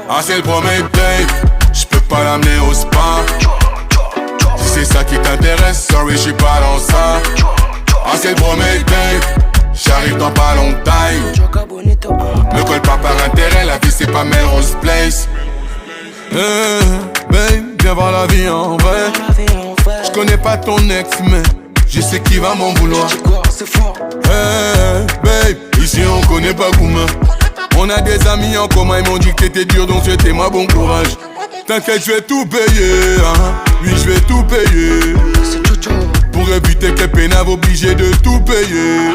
Ah c'est le premier date, j'peux pas l'amener au spa. Si c'est ça qui t'intéresse, sorry j'suis pas dans ça. Ah c'est le premier date, j'arrive dans pas longtemps. Me colle pas par intérêt, la vie c'est pas Melrose Place. Babe, viens voir la vie en vrai. J'connais pas ton ex mais je sais qui va m'en vouloir. Babe, ici on connaît pas Gouma. On a des amis en commun, ils m'ont dit que t'étais dur, donc souhaitez-moi bon courage. T'inquiète, je vais tout payer, hein. Oui, je vais tout payer. Pour éviter que pénave obligé de tout payer.